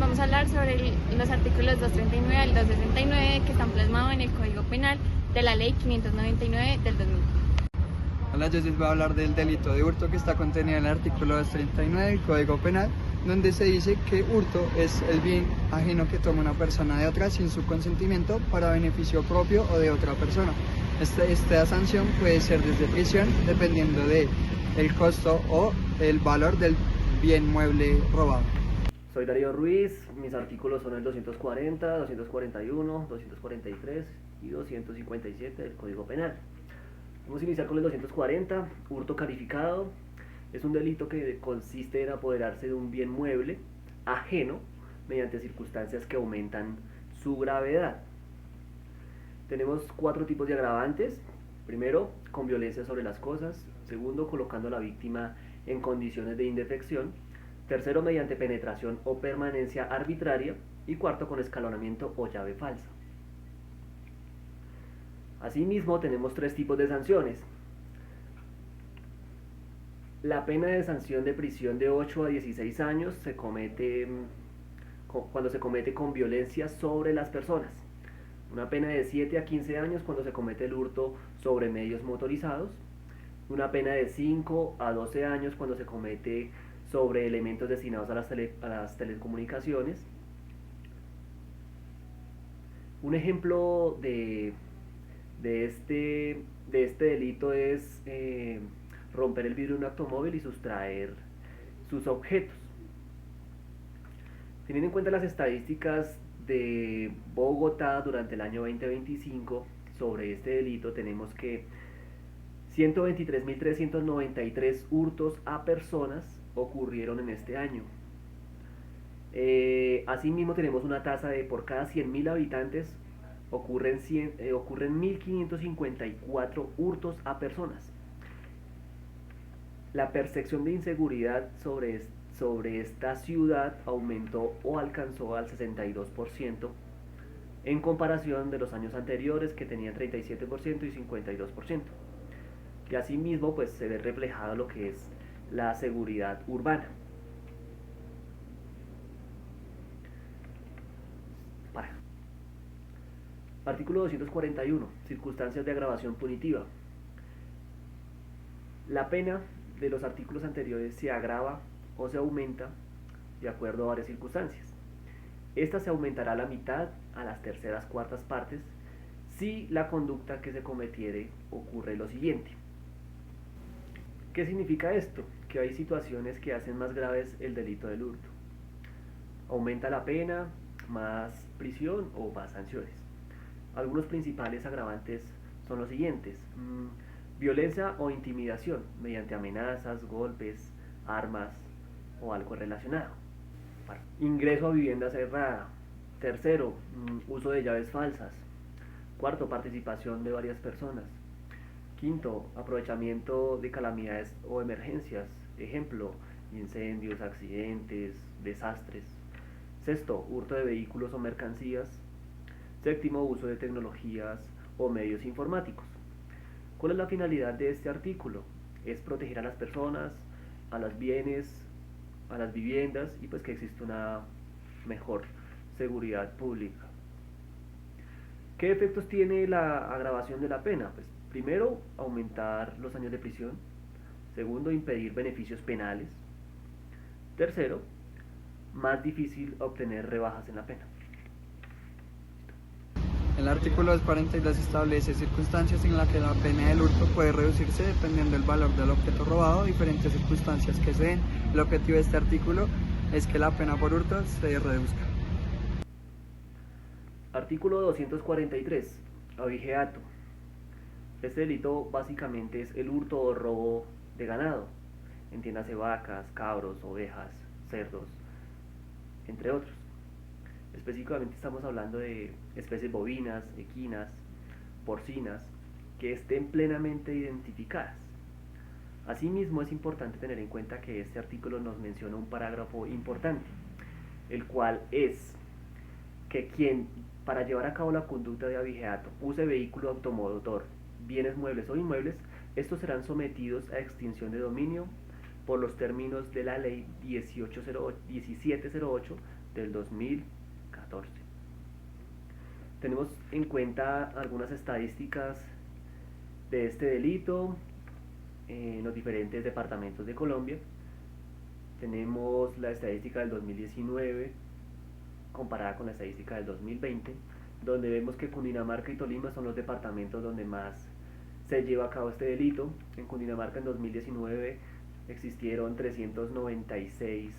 vamos a hablar sobre los artículos 239 al 269 que están plasmados en el Código Penal de la Ley 599 del 2000. Hola, yo les voy a hablar del delito de hurto que está contenido en el artículo 239 del Código Penal, donde se dice que hurto es el bien ajeno que toma una persona de otra sin su consentimiento para beneficio propio o de otra persona. Esta sanción puede ser desde prisión, dependiendo del costo o el valor del bien mueble robado. Soy Darío Ruiz, mis artículos son el 240, 241, 243 y 257 del Código Penal. Vamos a iniciar con el 240, hurto calificado. Es un delito que consiste en apoderarse de un bien mueble ajeno mediante circunstancias que aumentan su gravedad. Tenemos 4 tipos de agravantes. Primero, con violencia sobre las cosas. Segundo, colocando a la víctima en condiciones de indefección. Tercero, mediante penetración o permanencia arbitraria. Y cuarto, con escalonamiento o llave falsa. Asimismo, tenemos 3 tipos de sanciones. La pena de sanción de prisión de 8 a 16 años se comete cuando se comete con violencia sobre las personas. Una pena de 7 a 15 años cuando se comete el hurto sobre medios motorizados. Una pena de 5 a 12 años cuando se comete sobre elementos destinados a las telecomunicaciones. Un ejemplo de este delito es romper el vidrio de un automóvil y sustraer sus objetos. Teniendo en cuenta las estadísticas de Bogotá durante el año 2025 sobre este delito, tenemos que 123.393 hurtos a personas ocurrieron en este año. Asimismo, tenemos una tasa de por cada 100.000 habitantes ocurren 1.554 hurtos a personas. La percepción de inseguridad sobre esta ciudad aumentó o alcanzó al 62% en comparación de los años anteriores, que tenían 37% y 52%. Y asimismo, pues se ve reflejado lo que es la seguridad urbana. Artículo 241. Circunstancias de agravación punitiva. La pena de los artículos anteriores se agrava o se aumenta de acuerdo a varias circunstancias. Esta se aumentará a la mitad, a las terceras cuartas partes, si la conducta que se cometiere ocurre lo siguiente. ¿Qué significa esto? Que hay situaciones que hacen más graves el delito del hurto. Aumenta la pena, más prisión o más sanciones. Algunos principales agravantes son los siguientes: violencia o intimidación mediante amenazas, golpes, armas o algo relacionado. Ingreso a vivienda cerrada. Tercero, uso de llaves falsas. Cuarto, participación de varias personas. Quinto, aprovechamiento de calamidades o emergencias. Ejemplo, incendios, accidentes, desastres. Sexto, hurto de vehículos o mercancías. Séptimo, uso de tecnologías o medios informáticos. ¿Cuál es la finalidad de este artículo? Es proteger a las personas, a los bienes, a las viviendas y pues que exista una mejor seguridad pública. ¿Qué efectos tiene la agravación de la pena? Pues primero, aumentar los años de prisión. Segundo, impedir beneficios penales. Tercero, más difícil obtener rebajas en la pena. El artículo 242 establece circunstancias en las que la pena del hurto puede reducirse dependiendo del valor del objeto robado, diferentes circunstancias que se den. El objetivo de este artículo es que la pena por hurto se reduzca. Artículo 243. Abigeato. Este delito básicamente es el hurto o robo de ganado, entiéndase vacas, cabros, ovejas, cerdos, entre otros. Específicamente estamos hablando de especies bovinas, equinas, porcinas, que estén plenamente identificadas. Asimismo, es importante tener en cuenta que este artículo nos menciona un parágrafo importante, el cual es que quien, para llevar a cabo la conducta de abigeato, use vehículo automotor, bienes muebles o inmuebles, estos serán sometidos a extinción de dominio por los términos de la ley 1708 del 2014. Tenemos en cuenta algunas estadísticas de este delito en los diferentes departamentos de Colombia. Tenemos la estadística del 2019 comparada con la estadística del 2020, donde vemos que Cundinamarca y Tolima son los departamentos donde más se lleva a cabo este delito. En Cundinamarca en 2019 existieron 396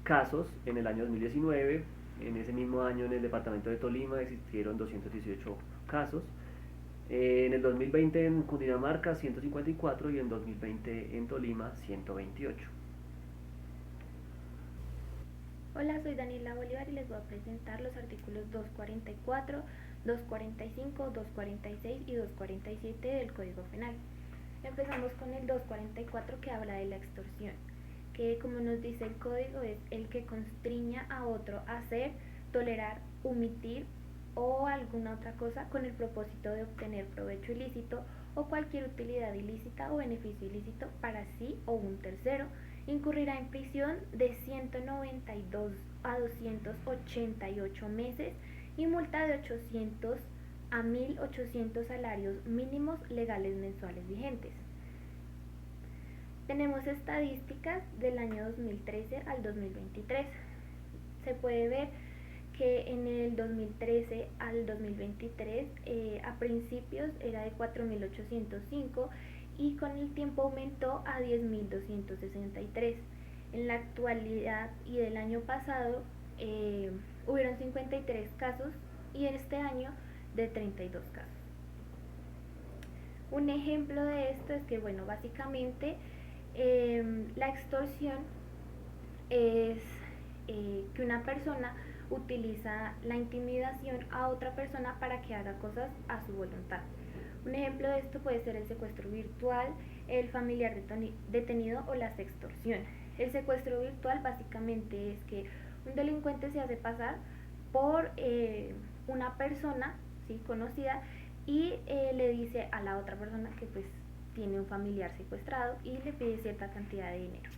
casos en el año 2019. En ese mismo año en el departamento de Tolima existieron 218 casos. En el 2020 en Cundinamarca 154 y en 2020 en Tolima 128. Hola, soy Daniela Bolívar y les voy a presentar los artículos 244, 245, 246 y 247 del Código Penal. Empezamos con el 244, que habla de la extorsión, que, como nos dice el código, es el que constriña a otro a hacer, tolerar, omitir o alguna otra cosa con el propósito de obtener provecho ilícito o cualquier utilidad ilícita o beneficio ilícito para sí o un tercero. Incurrirá en prisión de 192 a 288 meses y multa de 800 a 1.800 salarios mínimos legales mensuales vigentes. Tenemos estadísticas del año 2013 al 2023. Se puede ver que en el 2013 al 2023 a principios era de 4.805 y con el tiempo aumentó a 10.263. En la actualidad y del año pasado hubieron 53 casos y en este año de 32 casos. Un ejemplo de esto es que, bueno, básicamente la extorsión es que una persona utiliza la intimidación a otra persona para que haga cosas a su voluntad. Un ejemplo de esto puede ser el secuestro virtual, el familiar detenido o la sextorsión. El secuestro virtual básicamente es que un delincuente se hace pasar por una persona, ¿sí?, conocida, y le dice a la otra persona que pues tiene un familiar secuestrado y le pide cierta cantidad de dinero.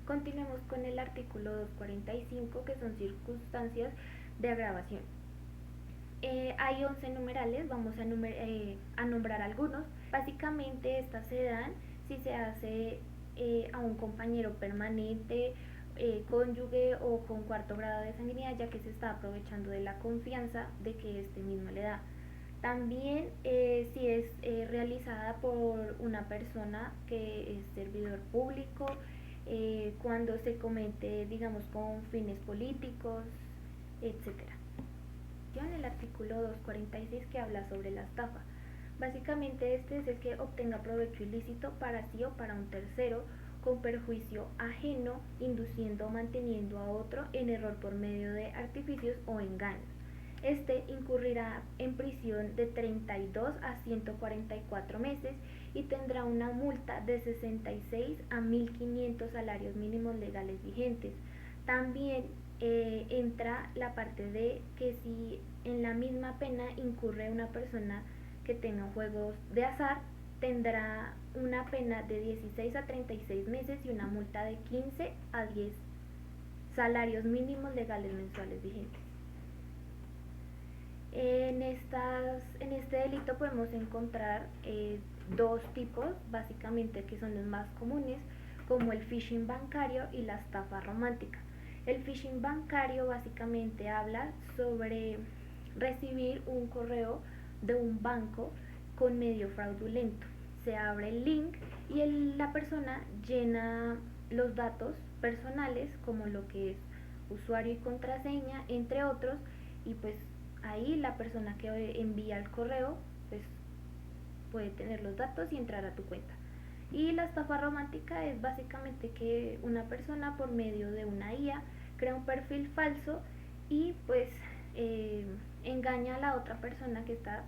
Continuemos con el artículo 245, que son circunstancias de agravación. Hay 11 numerales, vamos a nombrar algunos. Básicamente estas se dan si se hace a un compañero permanente, cónyuge o con cuarto grado de sanguinidad, ya que se está aprovechando de la confianza de que este mismo le da. También si es realizada por una persona que es servidor público, cuando se comete, digamos, con fines políticos, etcétera. El artículo 246, que habla sobre la estafa. Básicamente este es el que obtenga provecho ilícito para sí o para un tercero con perjuicio ajeno, induciendo o manteniendo a otro en error por medio de artificios o engaños. Este incurrirá en prisión de 32 a 144 meses y tendrá una multa de 66 a 1.500 salarios mínimos legales vigentes. También entra la parte de que si en la misma pena incurre una persona que tenga juegos de azar, tendrá una pena de 16 a 36 meses y una multa de 15 a 10 salarios mínimos legales mensuales vigentes. En este delito podemos encontrar dos tipos, básicamente, que son los más comunes, como el phishing bancario y la estafa romántica. El phishing bancario básicamente habla sobre recibir un correo de un banco con medio fraudulento. Se abre el link y la persona llena los datos personales, como lo que es usuario y contraseña, entre otros, y pues ahí la persona que envía el correo pues puede tener los datos y entrar a tu cuenta. Y la estafa romántica es básicamente que una persona, por medio de una IA, crea un perfil falso y pues engaña a la otra persona que está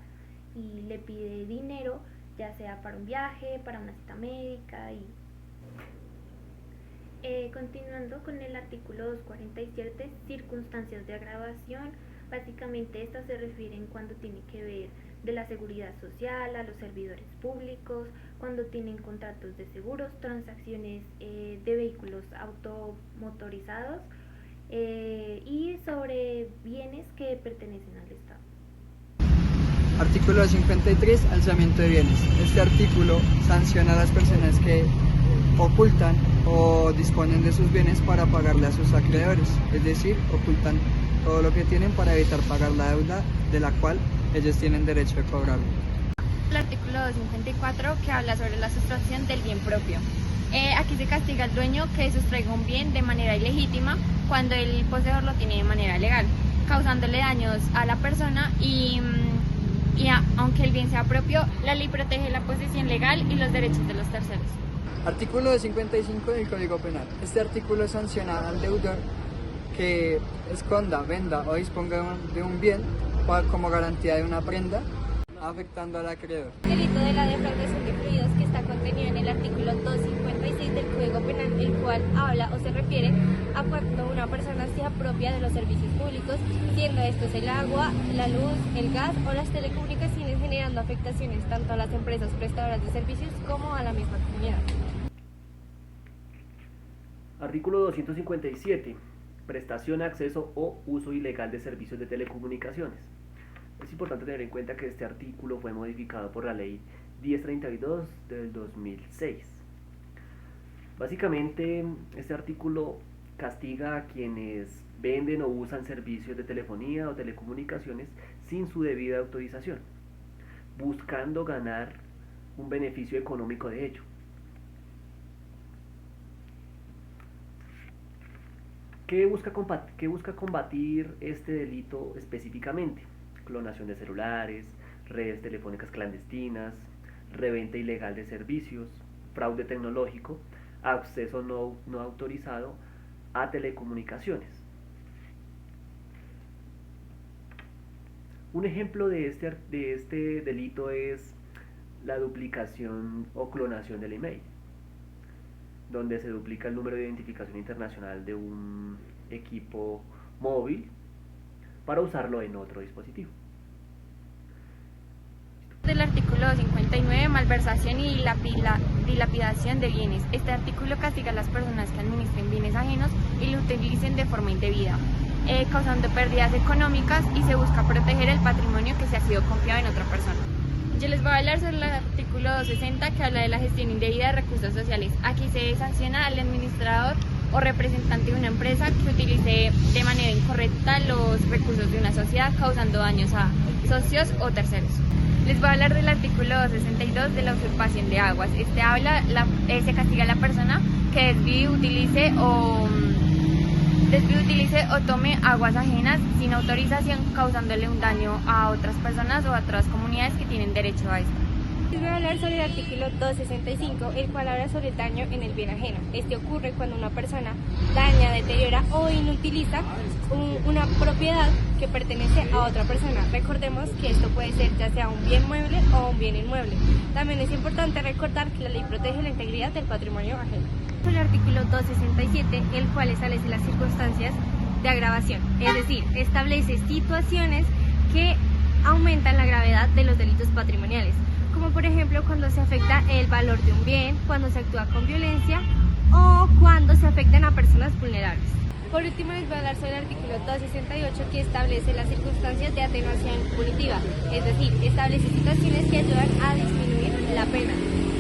y le pide dinero, ya sea para un viaje, para una cita médica. Y continuando con el artículo 247, circunstancias de agravación. Básicamente estas se refieren cuando tiene que ver de la seguridad social, a los servidores públicos, cuando tienen contratos de seguros, transacciones de vehículos automotorizados y sobre bienes que pertenecen al Estado. Artículo 53. Alzamiento de bienes. Este artículo sanciona a las personas que ocultan o disponen de sus bienes para pagarle a sus acreedores, es decir, ocultan todo lo que tienen para evitar pagar la deuda de la cual ellos tienen derecho de cobrarlo. El artículo 254 que habla sobre la sustracción del bien propio. Aquí se castiga al dueño que sustraiga un bien de manera ilegítima cuando el poseedor lo tiene de manera legal, causándole daños a la persona aunque el bien sea propio, la ley protege la posesión legal y los derechos de los terceros. Artículo 255 del Código Penal. Este artículo sanciona al deudor que esconda, venda o disponga de un bien como garantía de una prenda, afectando al acreedor. El delito de la defraudación de fluidos que está contenido en el artículo 256 del Código Penal, el cual habla o se refiere a cuando una persona se apropia de los servicios públicos, siendo estos el agua, la luz, el gas o las telecomunicaciones, generando afectaciones tanto a las empresas prestadoras de servicios como a la misma comunidad. Artículo 257. Prestación, acceso o uso ilegal de servicios de telecomunicaciones. Es importante tener en cuenta que este artículo fue modificado por la ley 1032 del 2006. Básicamente, este artículo castiga a quienes venden o usan servicios de telefonía o telecomunicaciones sin su debida autorización, buscando ganar un beneficio económico de ello. ¿Qué busca combatir este delito específicamente? Clonación de celulares, redes telefónicas clandestinas, reventa ilegal de servicios, fraude tecnológico, acceso no autorizado a telecomunicaciones. Un ejemplo de este delito es la duplicación o clonación del email, donde se duplica el número de identificación internacional de un equipo móvil para usarlo en otro dispositivo. Del artículo 59, malversación y dilapidación de bienes. Este artículo castiga a las personas que administren bienes ajenos y lo utilicen de forma indebida, causando pérdidas económicas, y se busca proteger el patrimonio que se ha sido confiado en otra persona. Yo les voy a hablar sobre el artículo 260 que habla de la gestión indebida de recursos sociales. Aquí se sanciona al administrador o representante de una empresa que utilice de manera incorrecta los recursos de una sociedad, causando daños a socios o terceros. Les voy a hablar del artículo 262 de la usurpación de aguas. Se castiga a la persona que desvíe, utilice o tome aguas ajenas sin autorización, causándole un daño a otras personas o a otras comunidades que tienen derecho a esto. Les voy a hablar sobre el artículo 265, el cual habla sobre el daño en el bien ajeno. Este ocurre cuando una persona daña, deteriora o inutiliza una propiedad que pertenece a otra persona. Recordemos que esto puede ser ya sea un bien mueble o un bien inmueble. También es importante recordar que la ley protege la integridad del patrimonio ajeno. El artículo 267, el cual establece las circunstancias de agravación, es decir, establece situaciones que aumentan la gravedad de los delitos patrimoniales, como por ejemplo cuando se afecta el valor de un bien, cuando se actúa con violencia o cuando se afectan a personas vulnerables. Por último, les voy a hablar sobre el artículo 268, que establece las circunstancias de atenuación punitiva, es decir, establece situaciones que ayudan a disminuir la pena,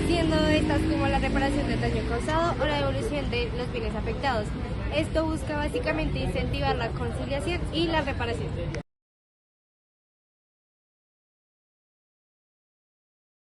siendo estas como la reparación del daño causado o la devolución de los bienes afectados. Esto busca básicamente incentivar la conciliación y la reparación.